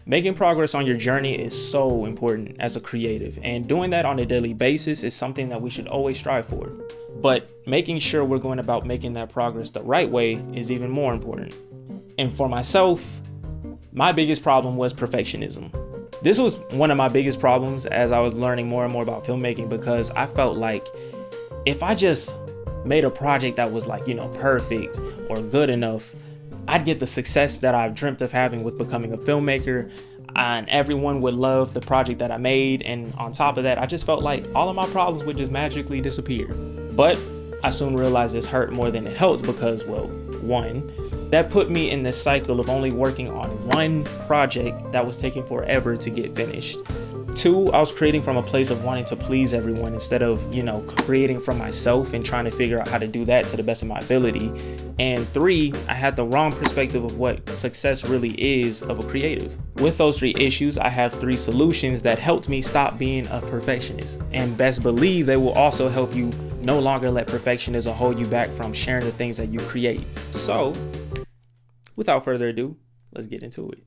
Making progress on your journey is so important as a creative, and doing that on a daily basis is something that we should always strive for. But making sure we're going about making that progress the right way is even more important. And for myself, my biggest problem was perfectionism. This was one of my biggest problems as I was learning more and more about filmmaking, because I felt like if I just made a project that was perfect or good enough, I'd get the success that I've dreamt of having with becoming a filmmaker, and everyone would love the project that I made. And on top of that, I just felt like all of my problems would just magically disappear. But I soon realized this hurt more than it helped, because, well, one, that put me in this cycle of only working on one project that was taking forever to get finished. Two, I was creating from a place of wanting to please everyone instead of, creating from myself and trying to figure out how to do that to the best of my ability. And three, I had the wrong perspective of what success really is of a creative. With those three issues, I have three solutions that helped me stop being a perfectionist. And best believe they will also help you no longer let perfectionism hold you back from sharing the things that you create. So, without further ado, let's get into it.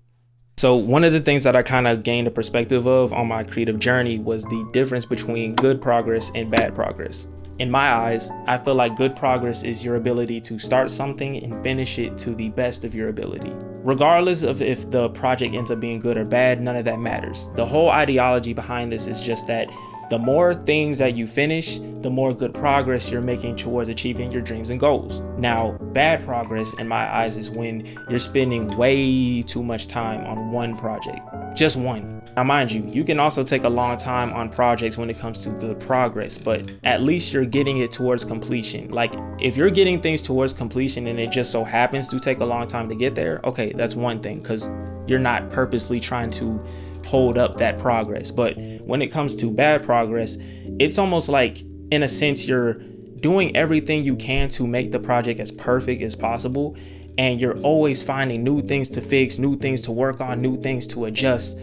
So one of the things that I kind of gained a perspective of on my creative journey was the difference between good progress and bad progress. In my eyes, I feel like good progress is your ability to start something and finish it to the best of your ability. Regardless of if the project ends up being good or bad, none of that matters. The whole ideology behind this is just that the more things that you finish, the more good progress you're making towards achieving your dreams and goals. Now, bad progress in my eyes is when you're spending way too much time on one project, just one. Now, mind you, you can also take a long time on projects when it comes to good progress, but at least you're getting it towards completion. Like, if you're getting things towards completion and it just so happens to take a long time to get there, okay, that's one thing, because you're not purposely trying to hold up that progress. But when it comes to bad progress, it's almost like, in a sense, you're doing everything you can to make the project as perfect as possible, and you're always finding new things to fix, new things to work on, new things to adjust,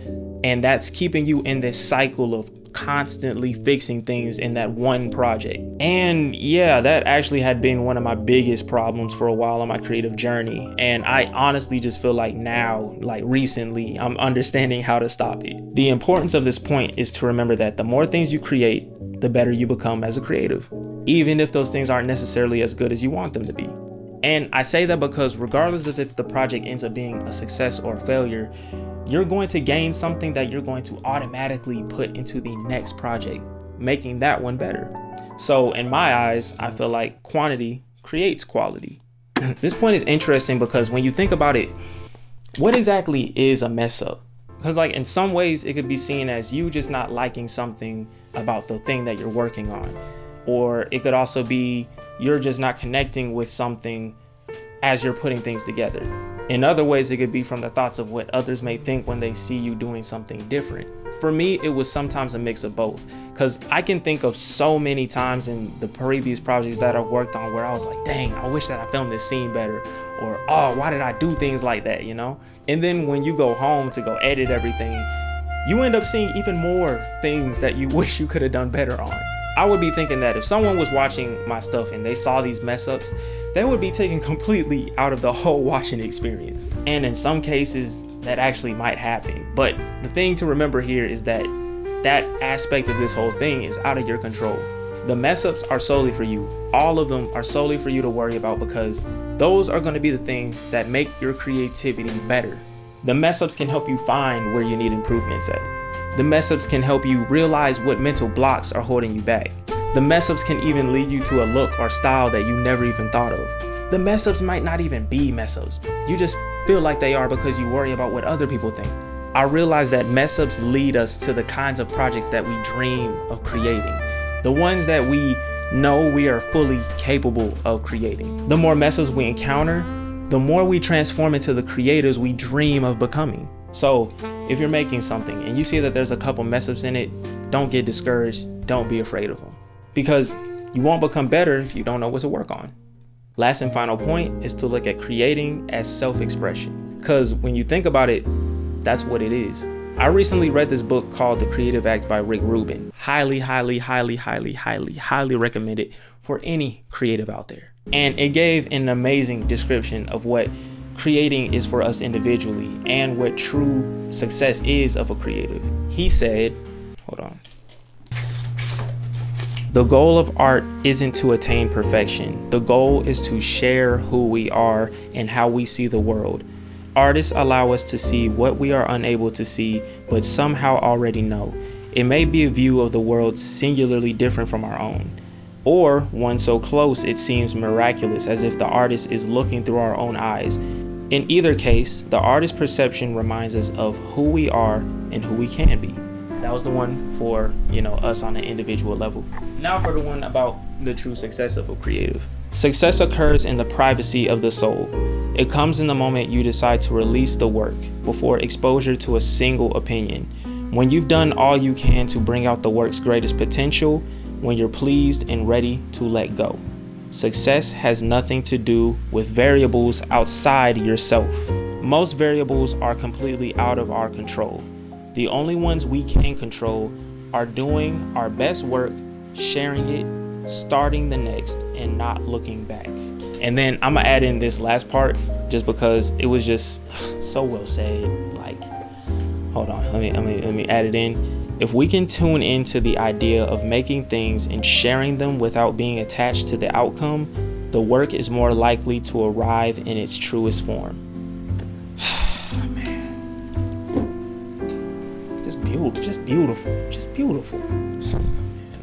and that's keeping you in this cycle of constantly fixing things in that one project. And yeah, that actually had been one of my biggest problems for a while on my creative journey. And I honestly just feel like now, recently, I'm understanding how to stop it. The importance of this point is to remember that the more things you create, the better you become as a creative, even if those things aren't necessarily as good as you want them to be. And I say that because regardless of if the project ends up being a success or a failure, you're going to gain something that you're going to automatically put into the next project, making that one better. So in my eyes, I feel like quantity creates quality. This point is interesting because when you think about it, what exactly is a mess up? Because in some ways it could be seen as you just not liking something about the thing that you're working on. Or it could also be you're just not connecting with something as you're putting things together. In other ways, it could be from the thoughts of what others may think when they see you doing something different. For me, it was sometimes a mix of both, because I can think of so many times in the previous projects that I've worked on where I was like, dang, I wish that I filmed this scene better, or oh, why did I do things like that, And then when you go home to go edit everything, you end up seeing even more things that you wish you could have done better on. I would be thinking that if someone was watching my stuff and they saw these mess ups, they would be taken completely out of the whole watching experience. And in some cases, that actually might happen. But the thing to remember here is that that aspect of this whole thing is out of your control. The mess ups are solely for you. All of them are solely for you to worry about, because those are going to be the things that make your creativity better. The mess ups can help you find where you need improvements at. The mess ups can help you realize what mental blocks are holding you back. The mess ups can even lead you to a look or style that you never even thought of. The mess ups might not even be mess ups. You just feel like they are because you worry about what other people think. I realize that mess ups lead us to the kinds of projects that we dream of creating. The ones that we know we are fully capable of creating. The more mess ups we encounter, the more we transform into the creators we dream of becoming. So if you're making something and you see that there's a couple mess ups in it, don't get discouraged. Don't be afraid of them, because you won't become better if you don't know what to work on. Last and final point is to look at creating as self-expression, because when you think about it, that's what it is. I recently read this book called The Creative Act by Rick Rubin. Highly recommend it for any creative out there. And it gave an amazing description of what creating is for us individually and what true success is of a creative. He said, hold on. The goal of art isn't to attain perfection. The goal is to share who we are and how we see the world. Artists allow us to see what we are unable to see, but somehow already know. It may be a view of the world singularly different from our own, or one so close it seems miraculous, as if the artist is looking through our own eyes. In either case, the artist's perception reminds us of who we are and who we can be. That was the one for, us on an individual level. Now for the one about the true success of a creative. Success occurs in the privacy of the soul. It comes in the moment you decide to release the work before exposure to a single opinion. When you've done all you can to bring out the work's greatest potential, when you're pleased and ready to let go. Success has nothing to do with variables outside yourself. Most variables are completely out of our control. The only ones we can control are doing our best work, sharing it, starting the next, and not looking back. And then I'm gonna add in this last part just because it was just so well said. Like, hold on, let me add it in. If we can tune into the idea of making things and sharing them without being attached to the outcome, the work is more likely to arrive in its truest form. Just beautiful.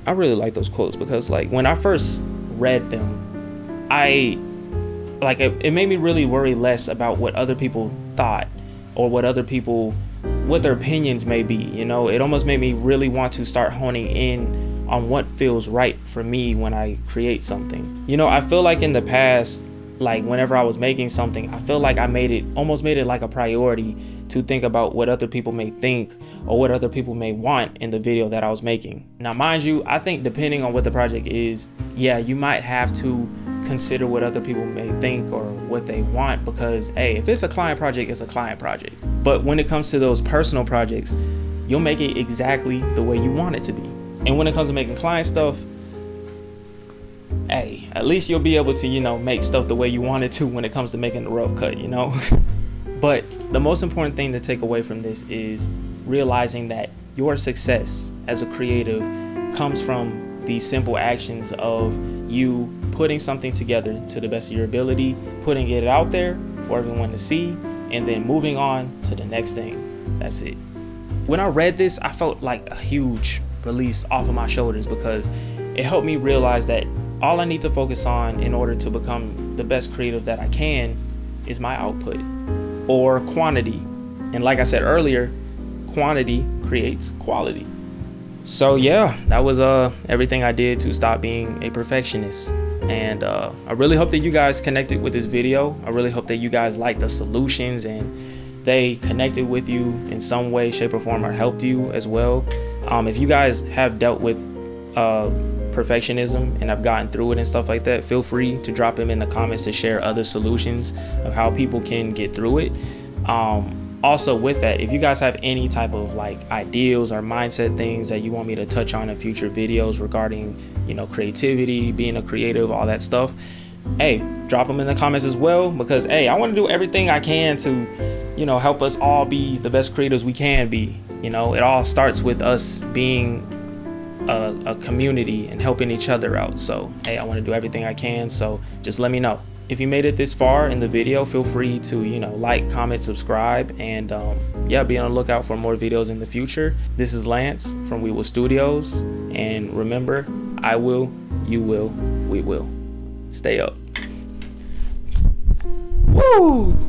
I really like those quotes because when I first read them, it made me really worry less about what other people thought or what their opinions may be. It almost made me really want to start honing in on what feels right for me when I create something. I feel like in the past, whenever I was making something, I feel like I almost made it like a priority to think about what other people may think or what other people may want in the video that I was making. Now, mind you, I think depending on what the project is, yeah, you might have to consider what other people may think or what they want because, hey, if it's a client project, it's a client project. But when it comes to those personal projects, you'll make it exactly the way you want it to be. And when it comes to making client stuff, hey, at least you'll be able to, make stuff the way you want it to when it comes to making the rough cut, But the most important thing to take away from this is realizing that your success as a creative comes from the simple actions of you putting something together to the best of your ability, putting it out there for everyone to see, and then moving on to the next thing. That's it. When I read this, I felt like a huge release off of my shoulders because it helped me realize that all I need to focus on in order to become the best creative that I can is my output or quantity. And like I said earlier, quantity creates quality. So yeah, that was everything I did to stop being a perfectionist. And I really hope that you guys connected with this video. I really hope that you guys liked the solutions and they connected with you in some way, shape, or form, or helped you as well. If you guys have dealt with perfectionism and have gotten through it and stuff like that, feel free to drop them in the comments to share other solutions of how people can get through it. Also with that, if you guys have any type of ideals or mindset things that you want me to touch on in future videos regarding, creativity, being a creative, all that stuff, hey, drop them in the comments as well because, hey, I want to do everything I can to, help us all be the best creators we can be. It all starts with us being a community and helping each other out. So, hey, I want to do everything I can. So just let me know. If you made it this far in the video, feel free to, like, comment, subscribe, and be on the lookout for more videos in the future. This is Lance from We Will Studios. And remember, I will, you will, we will. Stay up. Woo!